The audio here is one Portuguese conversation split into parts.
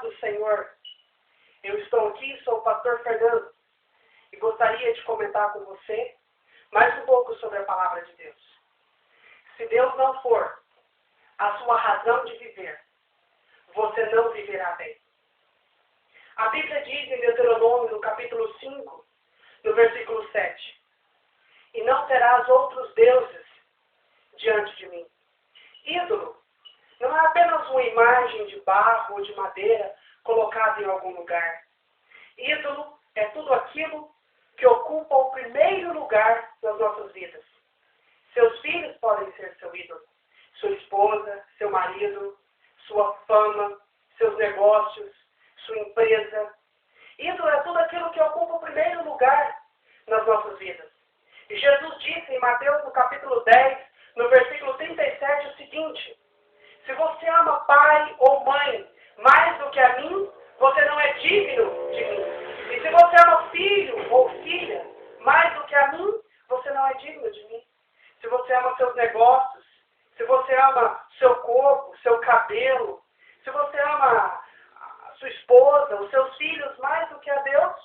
do Senhor. Eu estou aqui, sou o pastor Fernando, e gostaria de comentar com você mais um pouco sobre a palavra de Deus. Se Deus não for a sua razão de viver, você não viverá bem. A Bíblia diz em Deuteronômio, no capítulo 5, no versículo 7, e não terás outros deuses diante de mim. Ídolo não é apenas uma imagem de barro ou de madeira colocada em algum lugar. Ídolo é tudo aquilo que ocupa o primeiro lugar nas nossas vidas. Seus filhos podem ser seu ídolo. Sua esposa, seu marido, sua fama, seus negócios, sua empresa. Ídolo é tudo aquilo que ocupa o primeiro lugar nas nossas vidas. E Jesus disse em Mateus, no capítulo 10, no versículo 37, o seguinte: se você ama pai ou mãe mais do que a mim, você não é digno de mim. E se você ama filho ou filha mais do que a mim, você não é digno de mim. Se você ama seus negócios, se você ama seu corpo, seu cabelo, se você ama a sua esposa, os seus filhos mais do que a Deus,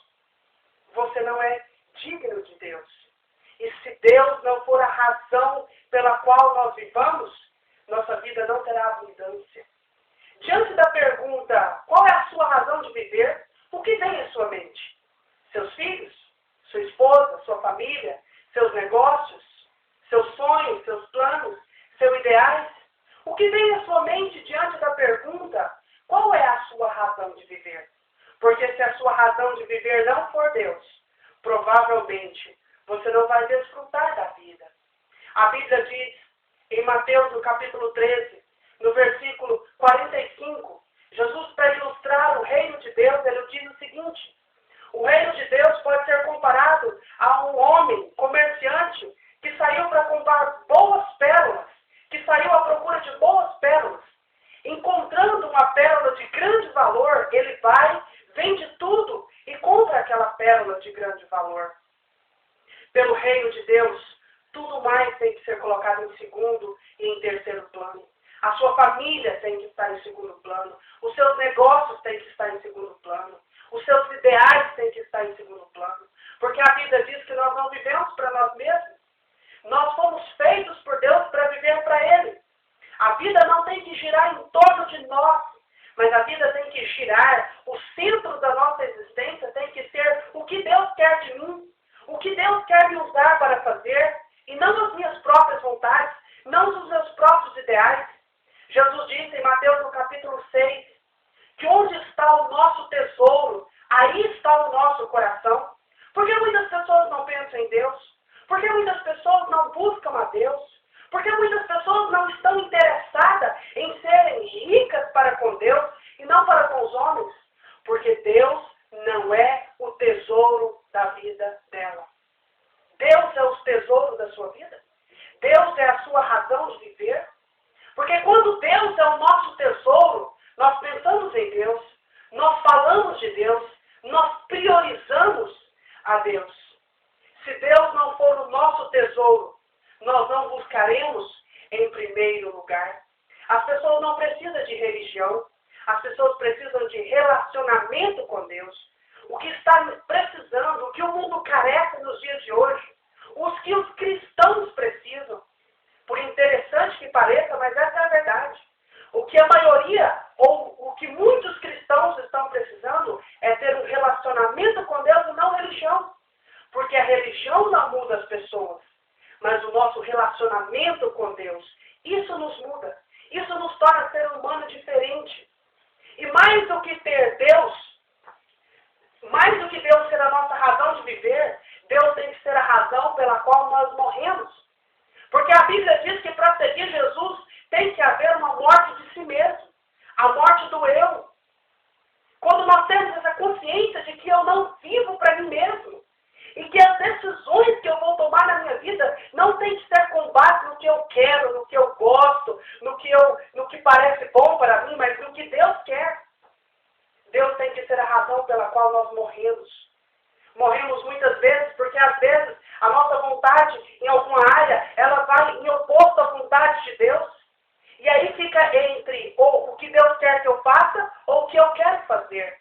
você não é digno de Deus. E se Deus não for a razão pela qual nós vivamos, nossa vida não terá abundância. Diante da pergunta, qual é a sua razão de viver? O que vem à sua mente? Seus filhos? Sua esposa? Sua família? Seus negócios? Seus sonhos? Seus planos? Seus ideais? O que vem à sua mente diante da pergunta, qual é a sua razão de viver? Porque se a sua razão de viver não for Deus, provavelmente você não vai desfrutar da vida. A Bíblia diz em Mateus, no capítulo 13, no versículo 45, Jesus, para ilustrar o reino de Deus, ele diz o seguinte: o reino de Deus pode ser comparado a um homem comerciante que saiu para comprar boas pérolas, que saiu à procura de boas pérolas. Encontrando uma pérola de grande valor, ele vai, vende tudo e compra aquela pérola de grande valor. Pelo reino de Deus, tudo mais tem que ser colocado em segundo e em terceiro plano. A sua família tem que estar em segundo plano. Os seus negócios têm que estar em segundo plano. Os seus ideais têm que estar em segundo plano. Porque a Bíblia diz que nós não vivemos para nós mesmos. Nós fomos feitos por Deus para viver para Ele. A vida não tem que girar em torno de nós, mas a vida tem que girar, o centro da nossa existência tem que ser o que Deus quer de mim, o que Deus quer me usar para fazer, e não as minhas próprias vontades, não os meus próprios ideais. Jesus disse em Mateus no capítulo 6, que onde está o nosso tesouro, aí está o nosso coração. Por que muitas pessoas não pensam em Deus? Por que muitas pessoas não buscam a Deus? Por que muitas pessoas não estão interessadas em serem ricas para com Deus e não para com os homens? Porque Deus não é o tesouro da vida dela. Deus é o tesouro da sua vida. Deus é a sua razão de viver. Porque quando Deus é o nosso tesouro, nós pensamos em Deus, nós falamos de Deus, nós priorizamos a Deus. Se Deus não for o nosso tesouro, nós não buscaremos em primeiro lugar. As pessoas não precisam de religião, as pessoas precisam de relacionamento com Deus. O que está precisando, o que o mundo carece nos dias de hoje, os que os cristãos precisam, por interessante que pareça, mas essa é a verdade. O que a maioria, ou o que muitos cristãos estão precisando, é ter um relacionamento com Deus e não religião. Porque a religião não muda as pessoas, mas o nosso relacionamento com Deus, isso nos muda. Isso nos torna ser humano diferente. E mais do que ter Deus, mais do que Deus ser a nossa razão de viver, Deus tem que ser a razão pela qual nós morremos. Porque a Bíblia diz que para seguir Jesus tem que haver uma morte de si mesmo. A morte do eu. Quando nós temos essa consciência de que eu não vivo para mim mesmo. E que as decisões que eu vou tomar na minha vida não tem que ser com base no que eu quero, no que eu gosto, no que parece bom para mim, mas no que Deus quer. Deus tem que ser a razão pela qual nós morremos. Morremos muitas vezes porque às vezes a nossa vontade em alguma área, ela vai em oposto à vontade de Deus. E aí fica entre ou o que Deus quer que eu faça ou o que eu quero fazer.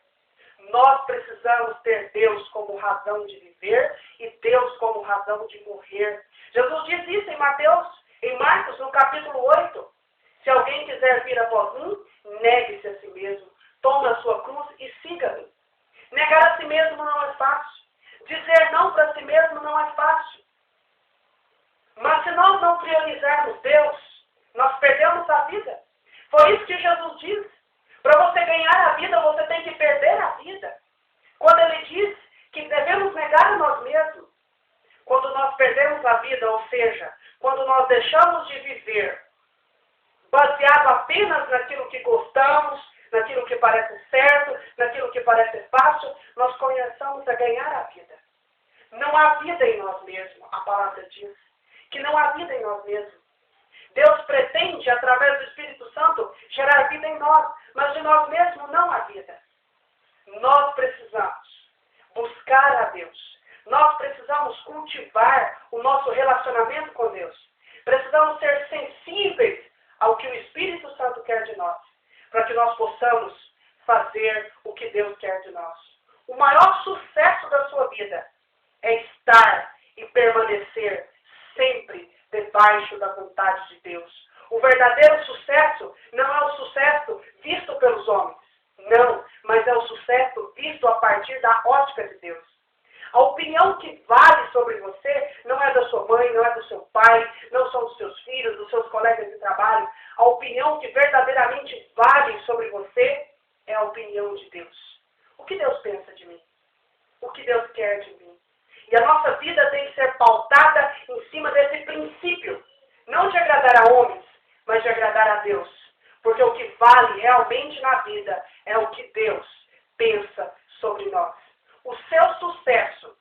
Nós precisamos ter Deus como razão de viver e Deus como razão de morrer. Jesus diz isso em Marcos, no capítulo 8. Se alguém quiser vir após mim, negue-se a si mesmo, tome a sua cruz e siga-me. Negar a si mesmo não é fácil. Dizer não para si mesmo não é fácil. Mas se nós não priorizarmos Deus, nós perdemos a vida. Foi isso que Jesus disse. Para você ganhar a vida, você tem que perder a vida. Quando ele diz que devemos negar a nós mesmos, quando nós perdemos a vida, ou seja, quando nós deixamos de viver baseado apenas naquilo que gostamos, naquilo que parece certo, naquilo que parece fácil, nós começamos a ganhar a vida. Não há vida em nós mesmos, a palavra diz. Que não há vida em nós mesmos. Deus pretende, através do Espírito Santo, gerar vida em nós, mas de nós mesmos não há vida. Nós precisamos buscar a Deus. Nós precisamos cultivar o nosso relacionamento com Deus. Precisamos ser sensíveis ao que o Espírito Santo quer de nós, para que nós possamos fazer o que Deus quer de nós. O maior sucesso da sua vida é estar e permanecer sempre debaixo da vontade de Deus. O verdadeiro sucesso não é o sucesso visto pelos homens, não, mas é o sucesso visto a partir da ótica de Deus. A opinião que vale sobre você não é da sua mãe, não é do seu pai, não são dos seus filhos, dos seus colegas de trabalho. A opinião que verdadeiramente vale sobre você é a opinião de Deus. O que Deus pensa de mim? O que Deus quer de mim? E a nossa vida tem que ser pautada em cima desse princípio. Não de agradar a homens, mas de agradar a Deus. Porque o que vale realmente na vida é o que Deus pensa sobre nós. O seu sucesso,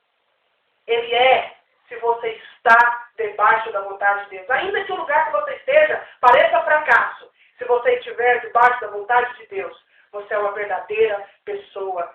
ele é se você está debaixo da vontade de Deus. Ainda que o lugar que você esteja pareça fracasso, se você estiver debaixo da vontade de Deus, você é uma verdadeira pessoa